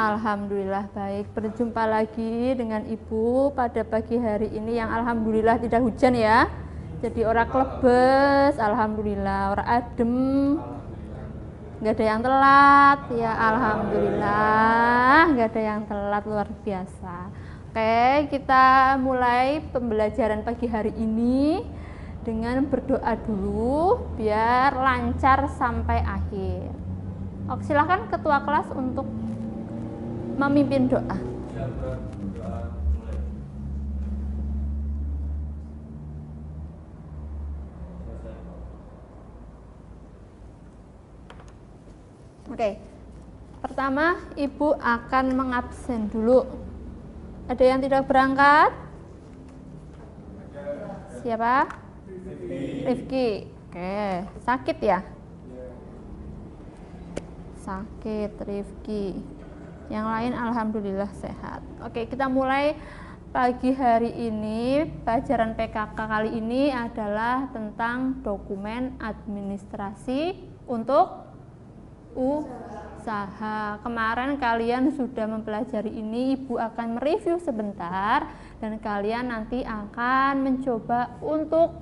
Alhamdulillah baik. Berjumpa lagi dengan Ibu pada pagi hari ini yang alhamdulillah tidak hujan ya. Jadi orang klebes, alhamdulillah, orang adem. Nggak ada yang telat ya, alhamdulillah, nggak ada yang telat, luar biasa. Oke, kita mulai pembelajaran pagi hari ini dengan berdoa dulu biar lancar sampai akhir. Oke, silakan ketua kelas untuk memimpin doa. Oke, pertama Ibu akan mengabsen dulu. Ada yang tidak berangkat? Siapa? Rifki. Oke, sakit ya? Sakit Rifki. Yang lain alhamdulillah sehat. Oke, kita mulai pagi hari ini. Pelajaran PKK kali ini adalah tentang dokumen administrasi untuk usaha. Kemarin kalian sudah mempelajari ini, Ibu akan mereview sebentar dan kalian nanti akan mencoba untuk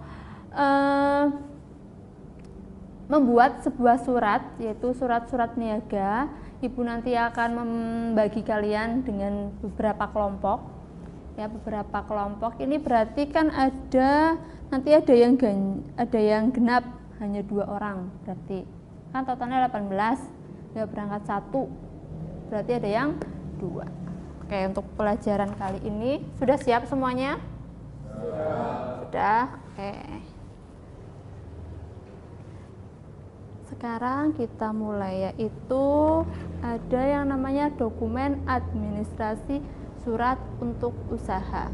membuat sebuah surat, yaitu surat-surat niaga. Ibu nanti akan membagi kalian dengan beberapa kelompok. Ya, beberapa kelompok. Ini berarti kan nanti ada yang genap hanya 2 orang berarti. Kan totalnya 18, nggak berangkat 1. Berarti ada yang 2. Oke, untuk pelajaran kali ini sudah siap semuanya? Sudah. Oke. Sekarang kita mulai, yaitu ada yang namanya dokumen administrasi surat untuk usaha.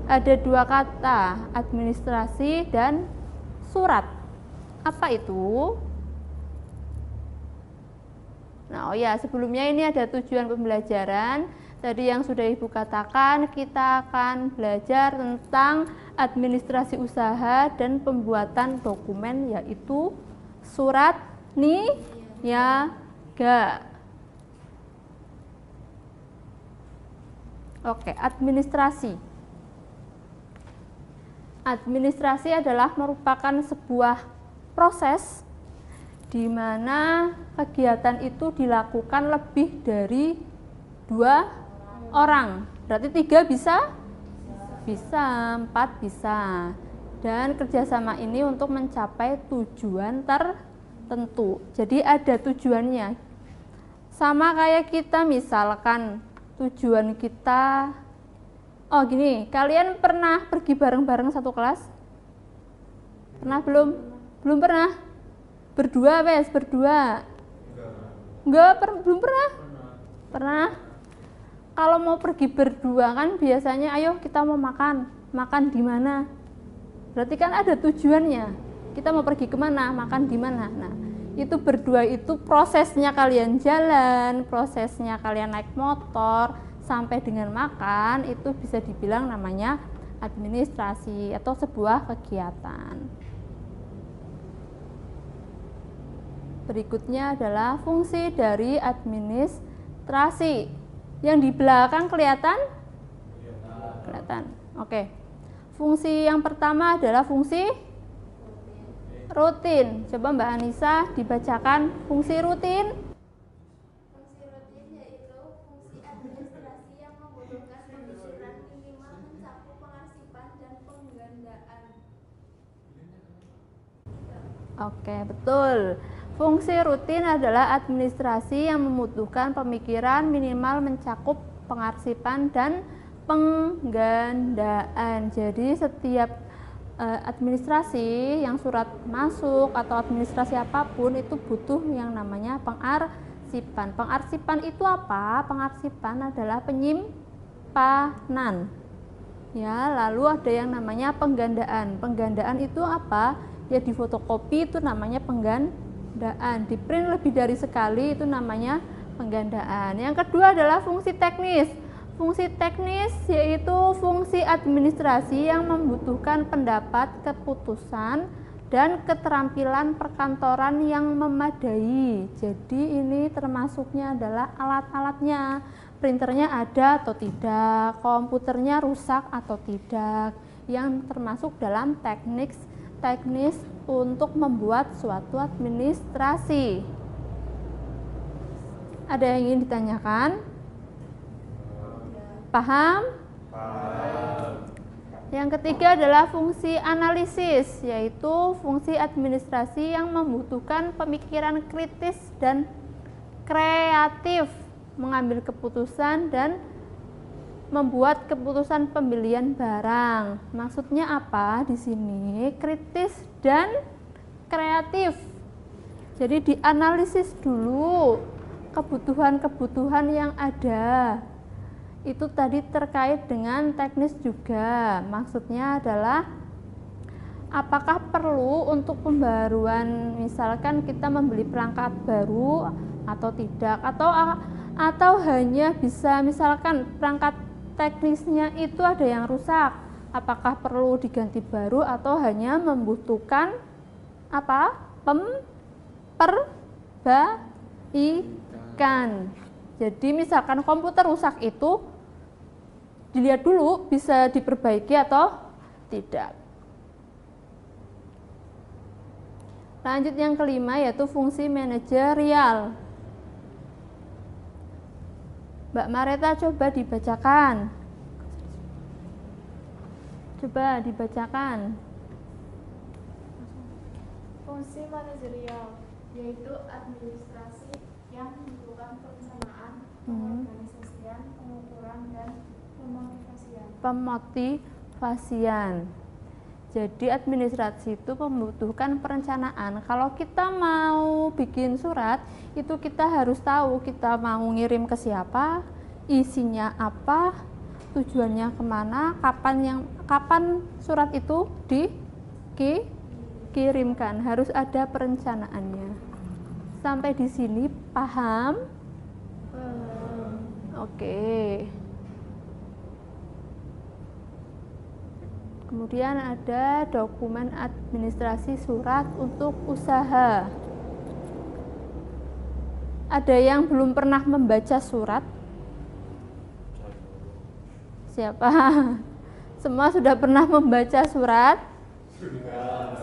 Ada 2 kata, administrasi dan surat. Apa itu? Nah, sebelumnya ini ada tujuan pembelajaran. Tadi yang sudah Ibu katakan, kita akan belajar tentang administrasi usaha dan pembuatan dokumen, yaitu surat niaga. Oke, administrasi. Administrasi adalah merupakan sebuah proses di mana kegiatan itu dilakukan lebih dari 2 orang. Berarti 3 bisa? Bisa, 4 bisa. Dan kerjasama ini untuk mencapai tujuan tertentu. Jadi ada tujuannya. Sama kayak kita misalkan tujuan kita, gini, kalian pernah pergi bareng-bareng satu kelas? Pernah belum? Belum pernah? Berdua, berdua? Belum pernah? Pernah? Kalau mau pergi berdua kan biasanya, ayo kita mau makan di mana? Berarti kan ada tujuannya. Kita mau pergi kemana, makan di mana. Nah, itu berdua itu prosesnya kalian jalan, prosesnya kalian naik motor, sampai dengan makan, itu bisa dibilang namanya administrasi atau sebuah kegiatan. Berikutnya adalah fungsi dari administrasi. Yang di belakang kelihatan? Kelihatan. Oke. Fungsi yang pertama adalah fungsi rutin. Coba Mbak Anissa dibacakan fungsi rutin. Fungsi rutin yaitu fungsi administrasi yang membutuhkan pengisiran minimal mencakup pengarsipan dan penggandaan. Oke, betul. Fungsi rutin adalah administrasi yang membutuhkan pemikiran minimal mencakup pengarsipan dan penggandaan. Jadi setiap administrasi yang surat masuk atau administrasi apapun itu butuh yang namanya pengarsipan. Pengarsipan itu apa? Pengarsipan adalah penyimpanan. Ya, lalu ada yang namanya penggandaan. Penggandaan itu apa? Ya, di fotokopi itu namanya penggandaan. Di print lebih dari sekali itu namanya penggandaan. Yang kedua adalah fungsi teknis. Fungsi teknis yaitu fungsi administrasi yang membutuhkan pendapat, keputusan, dan keterampilan perkantoran yang memadai. Jadi ini termasuknya adalah alat-alatnya. Printernya ada atau tidak, komputernya rusak atau tidak, yang termasuk dalam teknis untuk membuat suatu administrasi. Ada yang ingin ditanyakan? Paham? Yang ketiga adalah fungsi analisis, yaitu fungsi administrasi yang membutuhkan pemikiran kritis dan kreatif, mengambil keputusan dan membuat keputusan pembelian barang. Maksudnya apa di sini? Kritis dan kreatif. Jadi dianalisis dulu kebutuhan-kebutuhan yang ada. Itu tadi terkait dengan teknis juga. Maksudnya adalah apakah perlu untuk pembaruan, misalkan kita membeli perangkat baru atau tidak, atau hanya bisa misalkan perangkat teknisnya itu ada yang rusak, apakah perlu diganti baru atau hanya membutuhkan apa? Perbaikan. Jadi misalkan komputer rusak itu dilihat dulu bisa diperbaiki atau tidak. Lanjut yang kelima yaitu fungsi manajerial. Mbak Mareta coba dibacakan. Fungsi manajerial yaitu administrasi yang membutuhkan perencanaan, pengorganisasian, pengukuran, dan pemotivasian. Jadi administrasi itu membutuhkan perencanaan. Kalau kita mau bikin surat, itu kita harus tahu kita mau ngirim ke siapa, isinya apa, tujuannya kemana, kapan surat itu dikirimkan. Harus ada perencanaannya. Sampai di sini paham? Oke. Kemudian ada dokumen administrasi surat untuk usaha. Ada yang belum pernah membaca surat? Siapa? Semua sudah pernah membaca surat?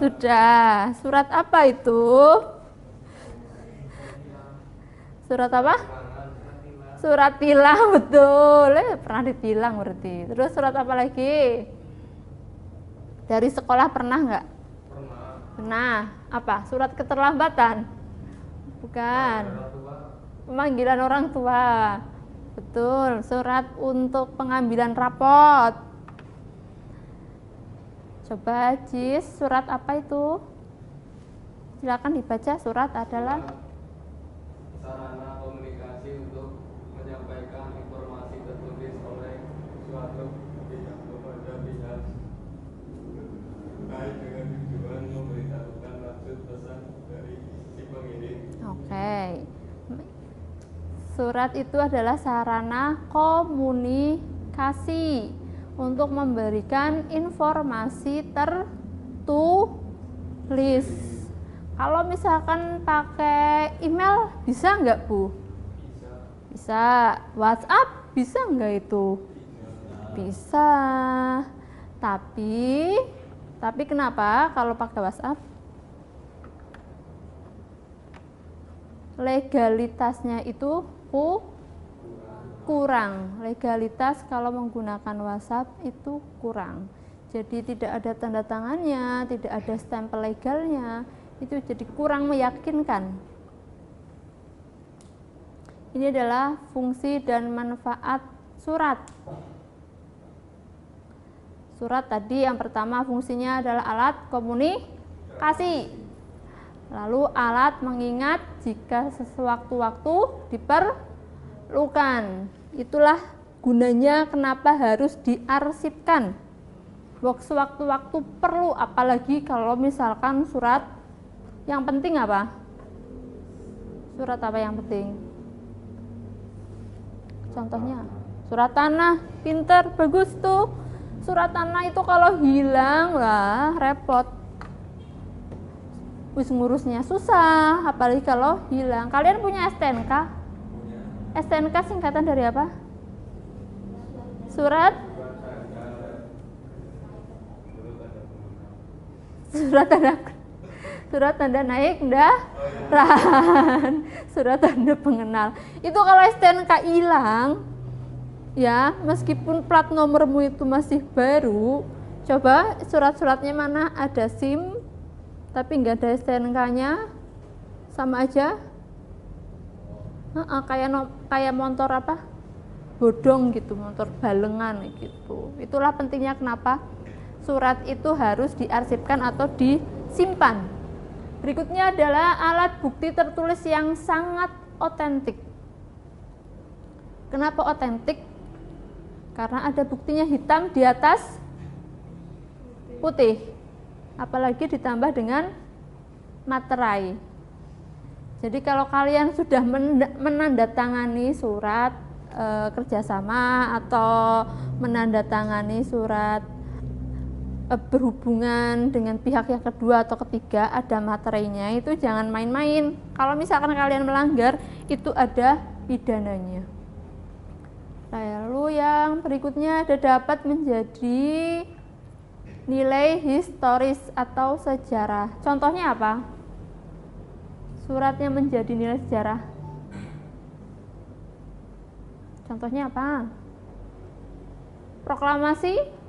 Sudah. Surat apa itu? Surat apa? Surat tilang, betul. Pernah ditilang berarti. Terus surat apa lagi? Dari sekolah pernah nggak? Pernah. Apa? Surat keterlambatan? Bukan. Pemanggilan orang tua. Betul. Surat untuk pengambilan rapot. Coba Jis, surat apa itu? Silakan dibaca. Surat adalah sarana komunikasi untuk menyampaikan informasi tertulis oleh suatu pihak kepada pihak baik dengan tujuan memberitahukan maksud pesan dari si pengirim. Oke. Surat itu adalah sarana komunikasi untuk memberikan informasi tertulis. Kalau misalkan pakai email bisa nggak Bu? Bisa. WhatsApp bisa nggak itu? Bisa. Tapi kenapa kalau pakai WhatsApp? Legalitasnya itu kurang. Legalitas kalau menggunakan WhatsApp itu kurang. Jadi tidak ada tanda tangannya, tidak ada stempel legalnya. Itu jadi kurang meyakinkan. Ini adalah fungsi dan manfaat surat. Surat tadi yang pertama fungsinya adalah alat komunikasi. Lalu alat mengingat jika sewaktu-waktu diperlukan. Itulah gunanya kenapa harus diarsipkan. Sewaktu-waktu perlu, apalagi kalau misalkan surat yang penting apa? Surat apa yang penting? Contohnya surat tanah, pinter, bagus tuh. Surat tanah itu kalau hilang lah repot. ngurusnya susah, apalagi kalau hilang. Kalian punya STNK? STNK singkatan dari apa? Surat tanda naik kendaraan, surat tanda pengenal. Itu kalau STNK hilang, ya meskipun plat nomormu itu masih baru, coba surat-suratnya mana ada SIM, tapi nggak ada STNK-nya, sama aja. Kayak motor apa? Bodong gitu, motor balengan gitu. Itulah pentingnya kenapa surat itu harus diarsipkan atau disimpan. Berikutnya adalah alat bukti tertulis yang sangat otentik. Kenapa otentik? Karena ada buktinya hitam di atas putih. Apalagi ditambah dengan materai. Jadi kalau kalian sudah menandatangani surat kerjasama atau menandatangani surat berhubungan dengan pihak yang kedua atau ketiga, ada materainya, itu jangan main-main. Kalau misalkan kalian melanggar, itu ada pidananya. Lalu yang berikutnya ada dapat menjadi nilai historis atau sejarah. Contohnya apa? Suratnya menjadi nilai sejarah. Contohnya apa? Proklamasi.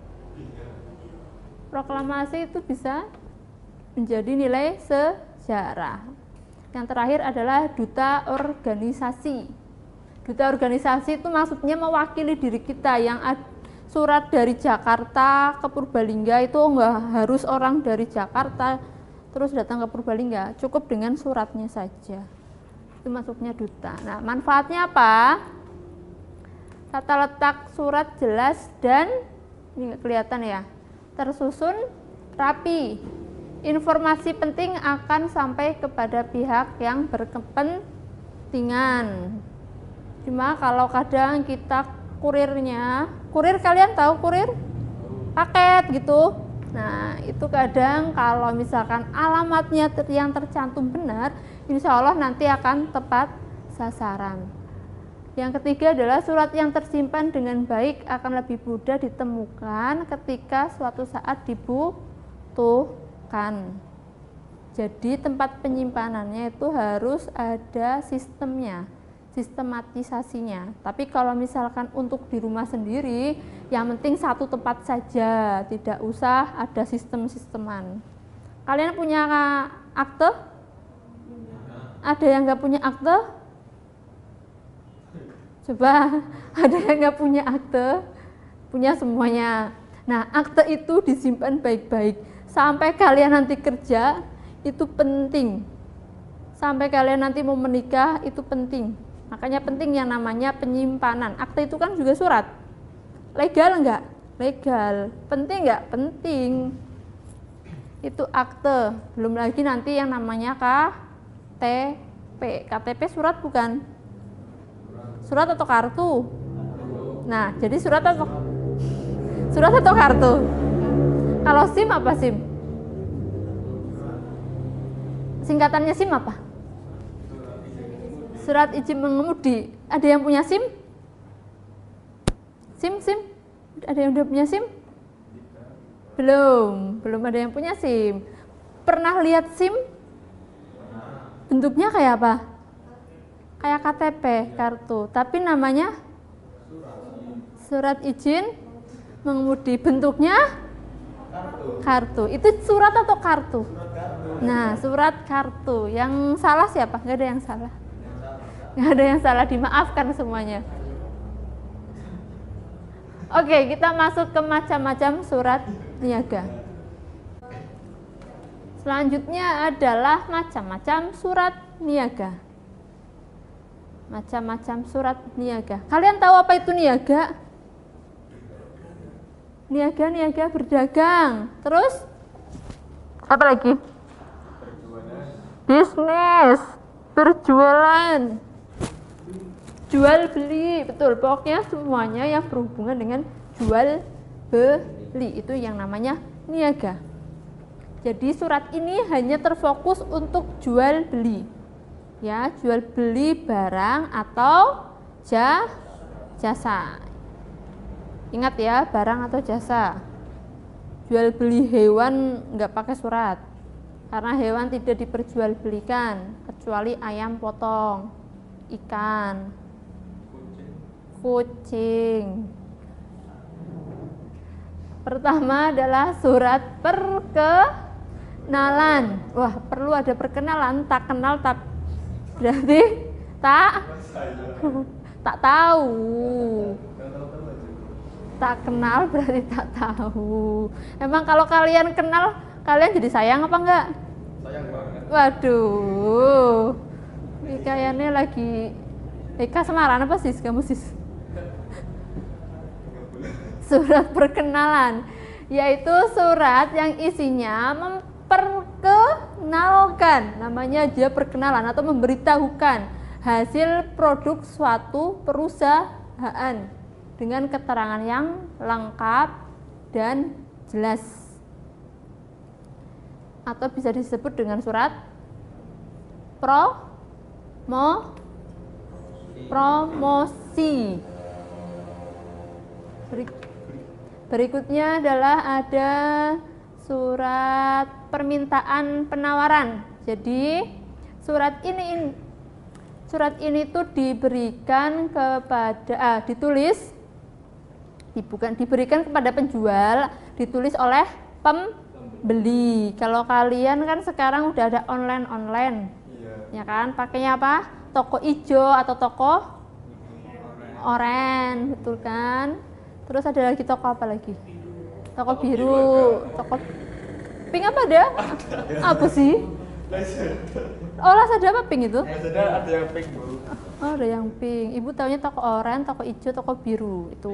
Proklamasi itu bisa menjadi nilai sejarah. Yang terakhir adalah duta organisasi. Duta organisasi itu maksudnya mewakili diri kita. Yang surat dari Jakarta ke Purbalingga itu enggak harus orang dari Jakarta terus datang ke Purbalingga, cukup dengan suratnya saja. Itu masuknya duta. Nah, manfaatnya apa? Tata letak surat jelas dan ini kelihatan ya, tersusun rapi. Informasi penting akan sampai kepada pihak yang berkepentingan. Cuma kalau kadang kita kurir kalian tahu kurir? Paket gitu. Nah, itu kadang kalau misalkan alamatnya yang tercantum benar, insya Allah nanti akan tepat sasaran. Yang ketiga adalah surat yang tersimpan dengan baik akan lebih mudah ditemukan ketika suatu saat dibutuhkan. Jadi tempat penyimpanannya itu harus ada sistemnya, sistematisasinya. Tapi kalau misalkan untuk di rumah sendiri, yang penting satu tempat saja, tidak usah ada sistem-sisteman. Kalian punya akte? Ada yang nggak punya akte? Coba, ada yang nggak punya akte? Punya semuanya. Nah, akte itu disimpan baik-baik sampai kalian nanti kerja, itu penting. Sampai kalian nanti mau menikah, itu penting. Makanya penting yang namanya penyimpanan. Akte itu kan juga surat. Legal enggak? Legal. Penting enggak? Penting. Itu akte. Belum lagi nanti yang namanya KTP. KTP surat bukan? Surat atau kartu? Nah, jadi surat atau kartu? Kalau SIM apa SIM? Singkatannya SIM apa? Surat izin mengemudi. Ada yang punya SIM? SIM? Ada yang udah punya SIM? Belum ada yang punya SIM. Pernah lihat SIM? Bentuknya kayak apa? Kayak KTP, kartu. Tapi namanya surat izin mengemudi. Bentuknya kartu. Itu surat atau kartu? Nah, surat kartu. Yang salah siapa? Nggak ada yang salah. Nggak ada yang salah, dimaafkan semuanya. Oke, kita masuk ke macam-macam surat niaga. Selanjutnya adalah macam-macam surat niaga. Macam-macam surat niaga. Kalian tahu apa itu niaga? Niaga berdagang. Terus apa lagi? Bisnis, berjualan, jual beli, betul. Pokoknya semuanya yang berhubungan dengan jual beli itu yang namanya niaga. Jadi surat ini hanya terfokus untuk jual beli. Ya, jual beli barang atau jasa. Ingat ya, barang atau jasa. Jual beli hewan nggak pakai surat. Karena hewan tidak diperjualbelikan kecuali ayam potong, ikan, kucing. Pertama adalah surat perkenalan. Wah, perlu ada perkenalan, tak kenal tak berarti tak tahu. Tak kenal berarti tak tahu. Emang kalau kalian kenal, kalian jadi sayang apa enggak? Sayang banget. Waduh. Ini kayaknya lagi kasmaran apa sih kamu sis? Surat perkenalan, yaitu surat yang isinya memperkenalkan, namanya aja perkenalan atau memberitahukan hasil produk suatu perusahaan dengan keterangan yang lengkap dan jelas, atau bisa disebut dengan surat promosi. Berikutnya adalah ada surat permintaan penawaran. Jadi surat ini tuh diberikan kepada diberikan kepada penjual, ditulis oleh pembeli. Kalau kalian kan sekarang udah ada online, ya kan? Pakainya apa? Toko ijo atau toko oranye, betul kan? Terus ada lagi toko apa lagi? Toko biru, toko pink apa ada? Apa sih? Oh, Lazada apa pink itu? Lazada ada yang pink, Bu. Oh, ada yang pink. Ibu taunya toko oranye, toko hijau, toko biru itu.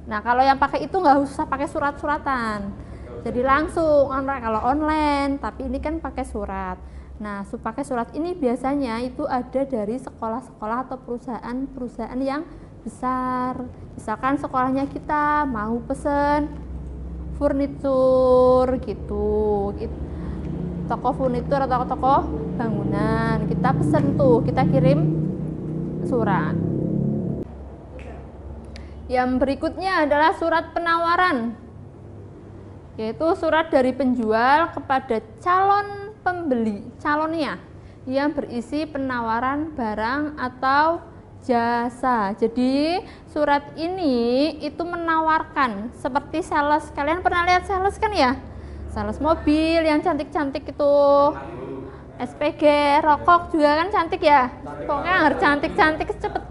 Nah, kalau yang pakai itu nggak usah pakai surat-suratan. Jadi langsung kalau online, tapi ini kan pakai surat. Nah, pakai surat ini biasanya itu ada dari sekolah-sekolah atau perusahaan-perusahaan yang besar. Misalkan sekolahnya kita mau pesen furnitur gitu, toko furnitur atau toko bangunan, kita pesen tuh, kita kirim surat. Yang berikutnya adalah surat penawaran, yaitu surat dari penjual kepada calon pembeli, calonnya, yang berisi penawaran barang atau jasa. Jadi surat ini itu menawarkan seperti sales. Kalian pernah lihat sales kan ya? Sales mobil yang cantik-cantik itu, SPG, rokok juga kan cantik ya. Pokoknya harus cantik-cantik, cepet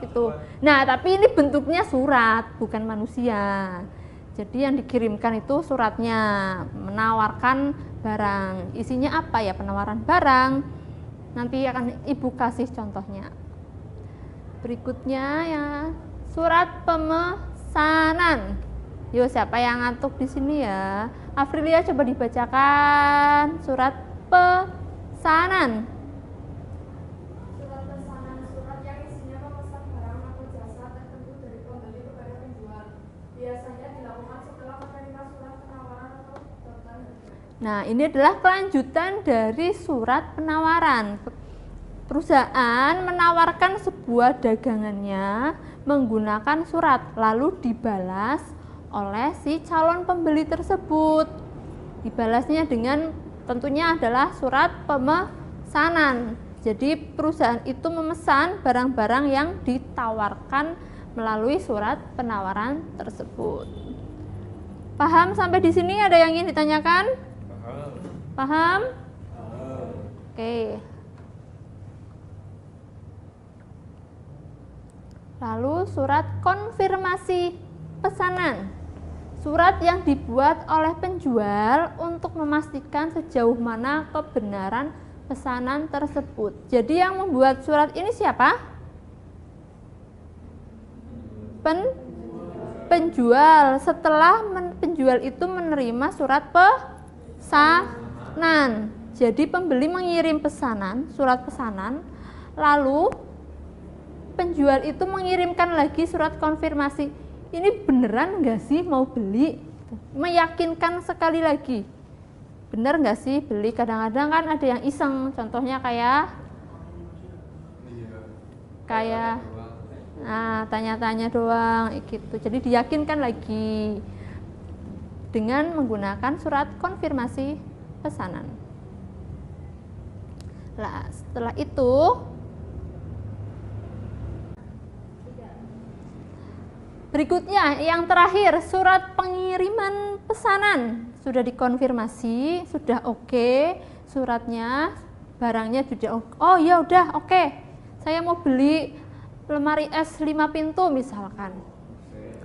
gitu. Nah, tapi ini bentuknya surat, bukan manusia. Jadi yang dikirimkan itu suratnya, menawarkan barang. Isinya apa ya? Penawaran barang. Nanti akan Ibu kasih contohnya. Berikutnya ya, surat pemesanan. Yo, siapa yang ngantuk di sini ya? Afrilia, coba dibacakan surat pesanan. Surat pesanan, surat yang isinya memesan barang atau jasa tertentu dari pembeli kepada penjual. Biasanya dilakukan setelah menerima surat penawaran atau daftar. Nah, ini adalah kelanjutan dari surat penawaran. Perusahaan menawarkan sebuah dagangannya menggunakan surat, lalu dibalas oleh si calon pembeli tersebut. Dibalasnya dengan tentunya adalah surat pemesanan. Jadi perusahaan itu memesan barang-barang yang ditawarkan melalui surat penawaran tersebut. Paham sampai di sini? Ada yang ingin ditanyakan? Paham? Oke. Lalu surat konfirmasi pesanan. Surat yang dibuat oleh penjual untuk memastikan sejauh mana kebenaran pesanan tersebut. Jadi yang membuat surat ini siapa? Penjual. Setelah penjual itu menerima surat pesanan. Jadi pembeli mengirim pesanan, surat pesanan, lalu penjual itu mengirimkan lagi surat konfirmasi. Ini beneran nggak sih mau beli? gitu. Meyakinkan sekali lagi. Bener nggak sih beli? Kadang-kadang kan ada yang iseng, contohnya kayak nah, tanya-tanya doang gitu. Jadi diyakinkan lagi dengan menggunakan surat konfirmasi pesanan. Nah, setelah itu berikutnya yang terakhir, surat pengiriman pesanan. Sudah dikonfirmasi, sudah oke suratnya, barangnya sudah oke. Oh ya udah oke. Saya mau beli lemari es 5 pintu misalkan.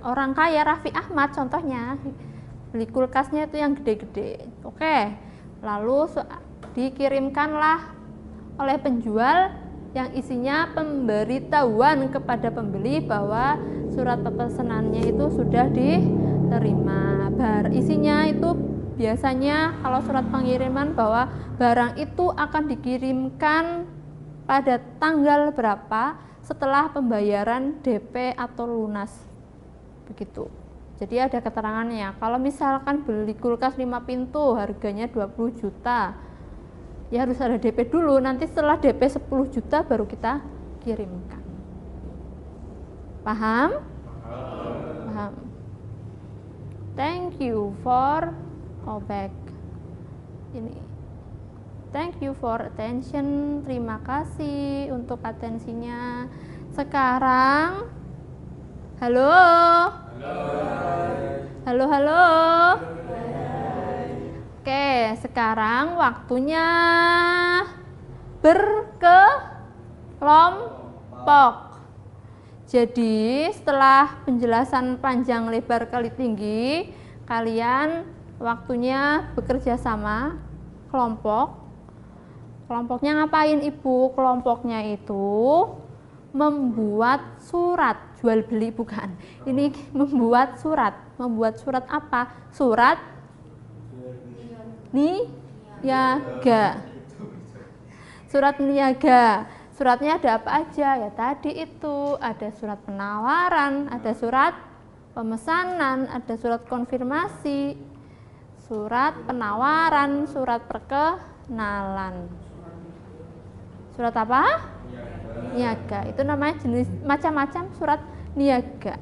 Orang kaya Raffi Ahmad contohnya beli kulkasnya itu yang gede-gede. Oke. Lalu dikirimkanlah oleh penjual yang isinya pemberitahuan kepada pembeli bahwa surat pesanannya itu sudah diterima. Isinya itu biasanya kalau surat pengiriman bahwa barang itu akan dikirimkan pada tanggal berapa setelah pembayaran DP atau lunas. Begitu. Jadi ada keterangannya. Kalau misalkan beli kulkas 5 pintu harganya 20 juta. Ya harus ada DP dulu, nanti setelah DP 10 juta baru kita kirimkan. Paham? Paham. Thank you for back. Ini. Thank you for attention. Terima kasih untuk atensinya. Sekarang halo. Halo. Halo. Oke, sekarang waktunya berkelompok. Jadi setelah penjelasan panjang lebar kali tinggi, kalian waktunya bekerja sama kelompok. Kelompoknya ngapain Ibu? Kelompoknya itu membuat surat, jual beli bukan. Ini membuat surat. Membuat surat apa? Surat niaga. Surat niaga. Suratnya ada apa aja? Ya tadi itu ada surat penawaran, ada surat pemesanan, ada surat konfirmasi, surat penawaran, surat perkenalan. Surat apa? Niaga. Itu namanya jenis macam-macam surat niaga.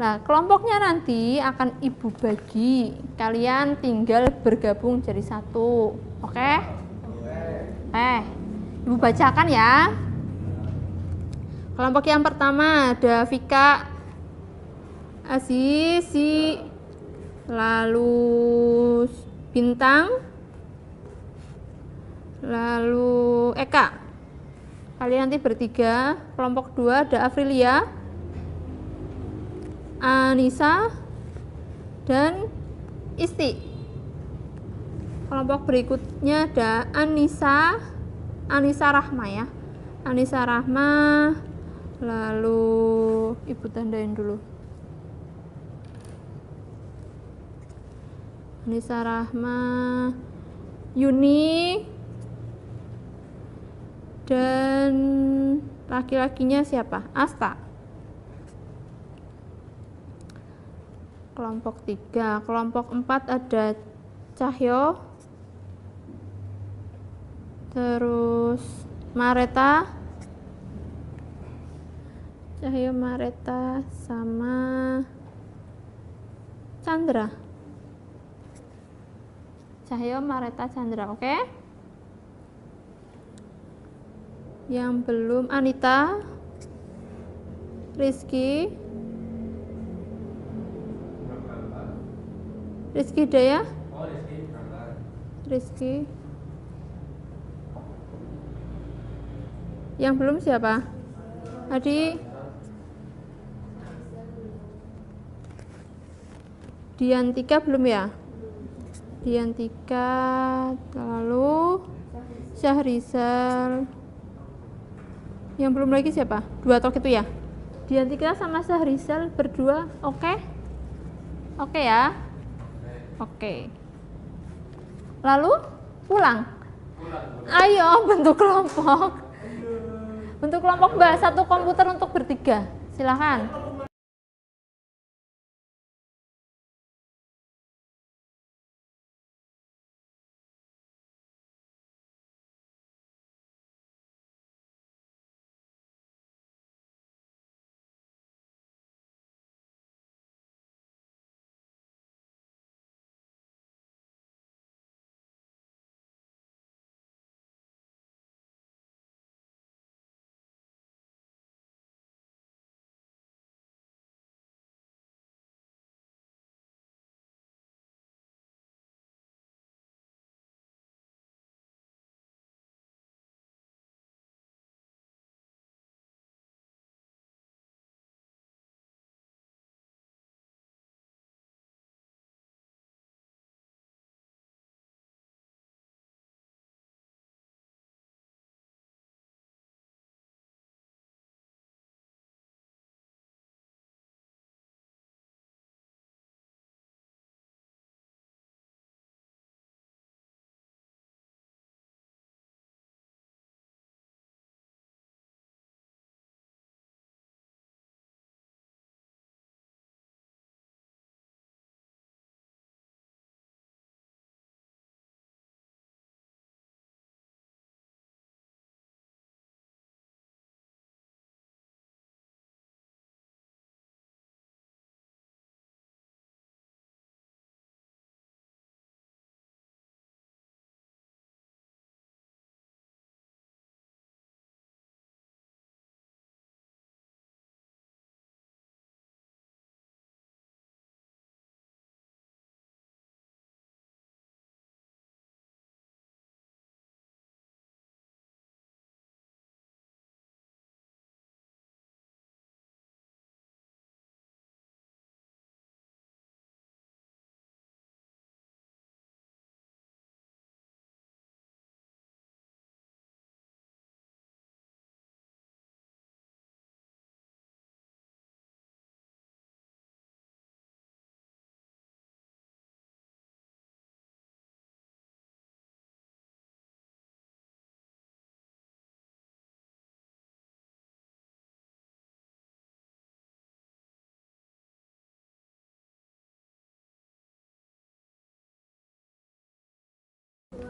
Nah, kelompoknya nanti akan Ibu bagi. Kalian tinggal bergabung jadi satu. Oke? Ibu bacakan ya. Kelompok yang pertama ada Vika, Asisi, lalu Bintang, lalu Eka. Kalian nanti bertiga. Kelompok 2 ada Afrilia, Anissa, dan Isti. Kelompok berikutnya ada Anissa Rahma ya. Anissa Rahma, lalu Ibu tandain dulu. Anissa Rahma, Yuni, dan laki-lakinya siapa? Asta. Kelompok 3. Kelompok 4 ada Cahyo, terus Mareta, Cahyo, Mareta, sama Chandra. Cahyo, Mareta, Chandra, oke? Yang belum Anita, Rizky Daya, Rizky. Yang belum siapa? Adi, Diantika belum ya? Diantika, lalu Syahrizal. Yang belum lagi siapa? 2 tok itu ya? Diantika sama Syahrizal berdua, oke? Oke ya? Oke. Lalu pulang. Ayo bentuk kelompok. Bentuk kelompok Mbak, 1 komputer untuk bertiga. Silakan.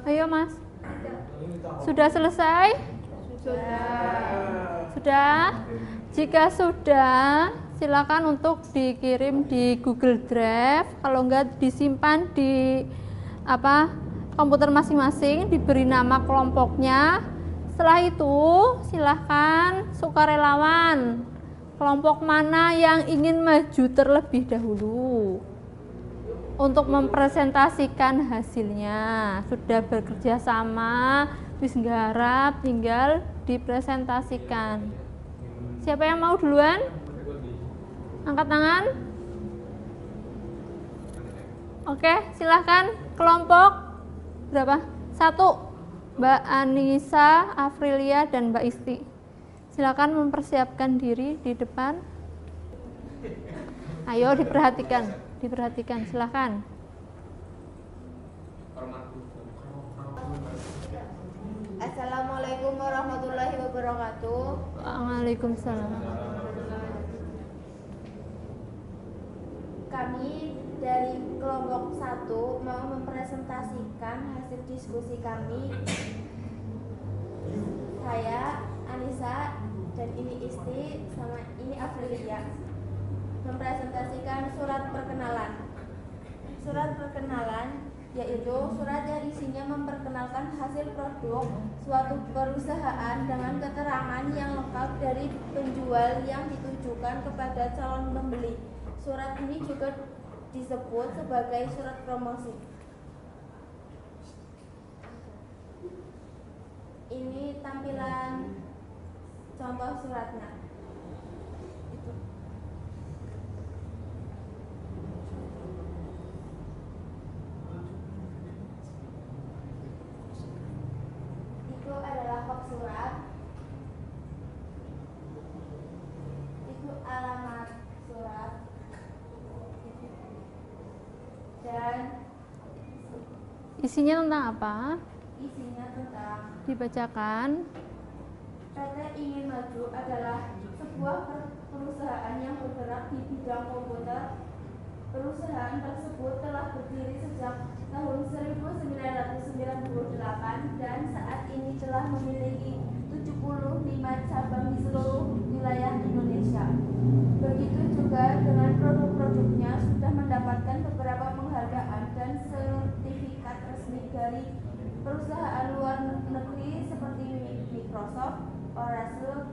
Ayo Mas. Sudah selesai? Sudah? Jika sudah, silakan untuk dikirim di Google Drive. Kalau enggak disimpan di komputer masing-masing, diberi nama kelompoknya. Setelah itu, silakan sukarelawan. Kelompok mana yang ingin maju terlebih dahulu untuk mempresentasikan hasilnya? Sudah bekerja sama, wis nggarap, tinggal dipresentasikan. Siapa yang mau duluan? Angkat tangan. Oke, silahkan. Kelompok berapa? 1. Mbak Anissa, Afrilia, dan Mbak Isti. Silakan mempersiapkan diri di depan. Ayo diperhatikan, silakan. Assalamualaikum warahmatullahi wabarakatuh. Waalaikumsalam. Kami dari kelompok 1 mau mempresentasikan hasil diskusi kami. Saya Anissa dan ini Isti sama ini Afrilia mempresentasikan surat perkenalan. Surat perkenalan yaitu surat yang isinya memperkenalkan hasil produk suatu perusahaan dengan keterangan yang lengkap dari penjual yang ditujukan kepada calon pembeli. Surat ini juga disebut sebagai surat promosi. Ini tampilan contoh suratnya. Itu adalah kop surat. Itu alamat surat. Dan Isinya tentang apa? isinya tentang Dibacakan. PT Ingin Maju adalah sebuah perusahaan yang bergerak di bidang komputer. Perusahaan tersebut telah berdiri sejak tahun 1998 dan saat ini telah memiliki 75 cabang di seluruh wilayah Indonesia. Begitu juga dengan produk-produknya sudah mendapatkan beberapa penghargaan dan sertifikat resmi dari perusahaan luar negeri seperti Microsoft, Oracle,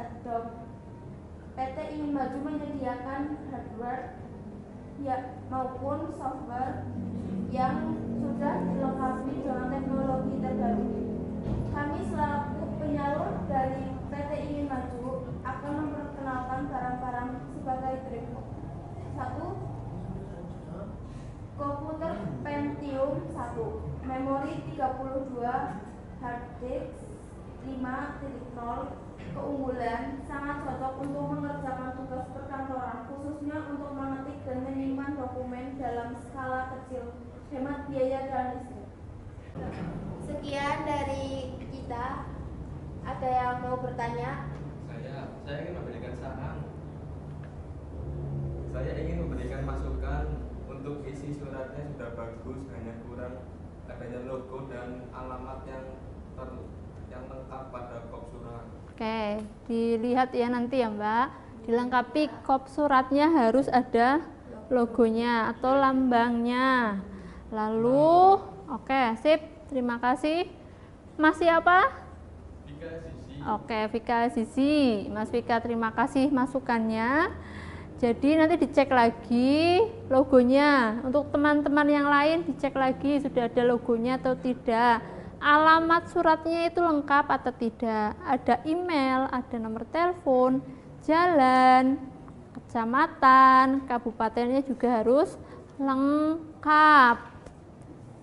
Adobe. PT Ingin Maju menyediakan hardware maupun software yang sudah dilengkapi dengan teknologi terbaru. Kami selaku penyalur dari PT Ingin Maju akan memperkenalkan barang-barang sebagai berikut. 1. Komputer Pentium 1, memori 32, hard disk 5.0. Keunggulan, sangat cocok untuk mengerjakan tugas perkantoran, khususnya untuk mengetik dan menyimpan dokumen dalam skala kecil, hemat biaya dan listrik. Sekian dari kita. Ada yang mau bertanya? Saya ingin memberikan saran. Saya ingin memberikan masukan untuk isi suratnya sudah bagus, hanya kurang adanya logo dan alamat yang lengkap pada kop surat. Oke, dilihat ya nanti ya Mbak. Dilengkapi kop suratnya harus ada logonya atau lambangnya. Lalu, oke, sip. Terima kasih. Mas siapa? Vika Sisi. Oke, Vika Sisi. Mas Vika, terima kasih masukannya. Jadi nanti dicek lagi logonya. Untuk teman-teman yang lain dicek lagi sudah ada logonya atau tidak. Alamat suratnya itu lengkap atau tidak. Ada email, ada nomor telepon, jalan, kecamatan, kabupatennya juga harus lengkap.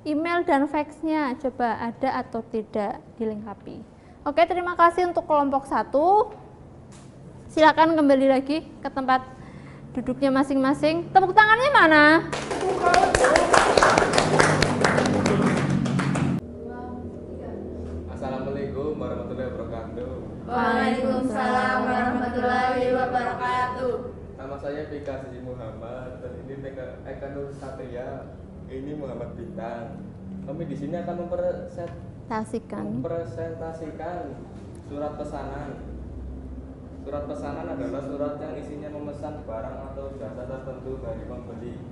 Email dan faxnya coba ada atau tidak, dilengkapi. Oke, terima kasih untuk kelompok 1. Silakan kembali lagi ke tempat duduknya masing-masing. Tepuk tangannya mana? Assalamualaikum warahmatullahi wabarakatuh. Waalaikumsalam warahmatullahi wabarakatuh. Nama saya Vika Sisi Muhammad dan ini Eka Nur Satria. Ini Muhammad Bintang. Kami di sini akan mempresentasikan surat pesanan. Surat pesanan adalah surat yang isinya memesan barang atau jasa tertentu dari pembeli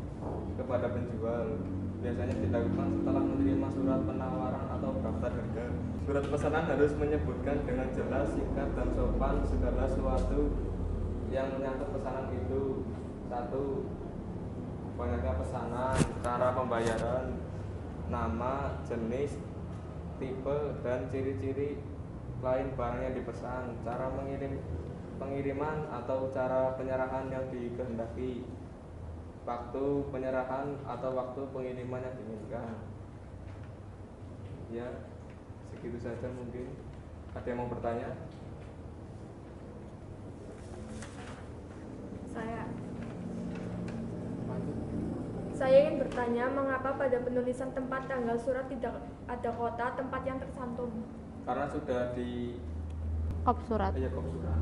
kepada penjual. Biasanya dilakukan setelah menerima surat penawaran atau daftar harga. Surat pesanan harus menyebutkan dengan jelas, singkat, dan sopan segala sesuatu yang menyangkut pesanan itu. 1. Banyaknya pesanan, cara pembayaran, nama, jenis, tipe, dan ciri-ciri lain barang yang dipesan, cara pengiriman atau cara penyerahan yang dikehendaki, waktu penyerahan atau waktu pengiriman yang diinginkan. Ya, segitu saja mungkin. Ada yang mau bertanya? Saya ingin bertanya, mengapa pada penulisan tempat tanggal surat tidak ada kota tempat yang tercantum? Karena sudah di Kop surat. kop surat.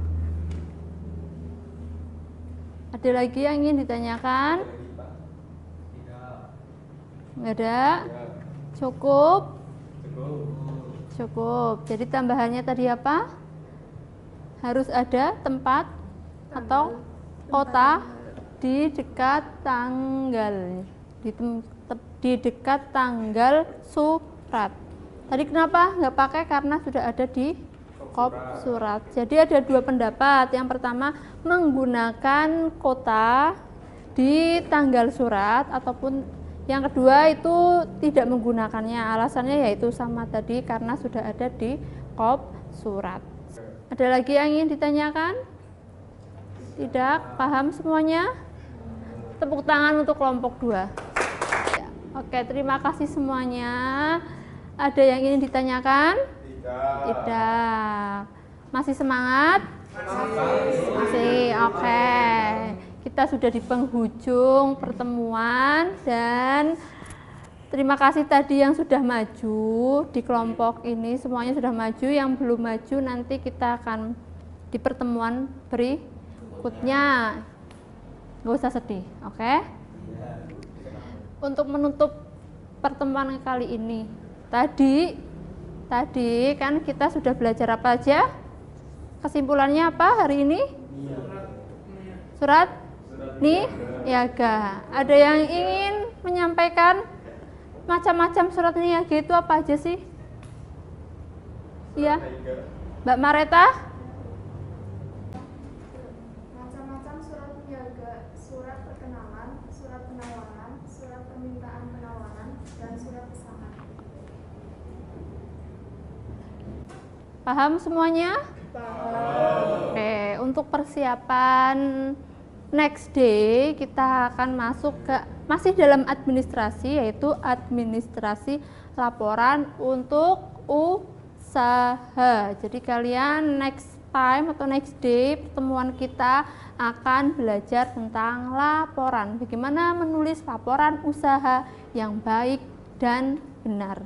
Ada lagi yang ingin ditanyakan? Tidak. Nggak ada? Ya. Cukup? Cukup. Cukup. Jadi tambahannya tadi apa? Harus ada tempat atau kota di dekat tanggal, di dekat tanggal surat. Tadi kenapa nggak pakai? Karena sudah ada di kop surat. Jadi ada dua pendapat. Yang pertama, menggunakan kota di tanggal surat, ataupun yang kedua itu tidak menggunakannya. Alasannya yaitu sama tadi, karena sudah ada di kop surat. Ada lagi yang ingin ditanyakan? Tidak? Paham semuanya? Tepuk tangan untuk kelompok 2. Ya, oke, terima kasih semuanya. Ada yang ingin ditanyakan? Tidak. Masih semangat? Masih. Oke. Kita sudah di penghujung pertemuan, dan terima kasih tadi yang sudah maju di kelompok ini. Semuanya sudah maju. Yang belum maju nanti kita akan di pertemuan berikutnya. Gak usah sedih, oke? Untuk menutup pertemuan kali ini, tadi kan kita sudah belajar apa aja? Kesimpulannya apa hari ini? Surat niaga. Ada yang ingin menyampaikan macam-macam surat niaga itu apa aja sih? Iya, Mbak Mareta? Macam-macam surat niaga, surat perkenalan, surat penawaran, surat permintaan penawaran, dan surat pesanan. Paham semuanya? Paham. Oke, untuk persiapan next day kita akan masuk ke masih dalam administrasi, yaitu administrasi laporan untuk usaha. Jadi kalian next time atau next day pertemuan kita akan belajar tentang laporan. Bagaimana menulis laporan usaha yang baik dan benar.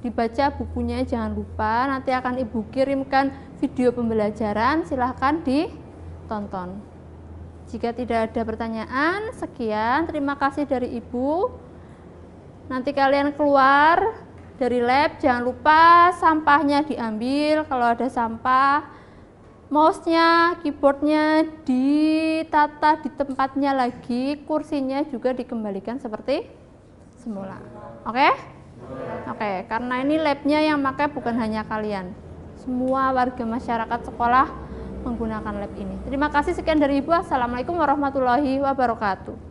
Dibaca bukunya jangan lupa, nanti akan Ibu kirimkan video pembelajaran, silahkan ditonton. Jika tidak ada pertanyaan, sekian, terima kasih dari Ibu. Nanti kalian keluar dari lab, jangan lupa sampahnya diambil, kalau ada sampah, mouse-nya, keyboard-nya ditata di tempatnya lagi, kursinya juga dikembalikan seperti semula. Oke? Oke, karena ini labnya yang pakai bukan hanya kalian, semua warga masyarakat sekolah menggunakan lab ini. Terima kasih, sekian dari Ibu. Assalamualaikum warahmatullahi wabarakatuh.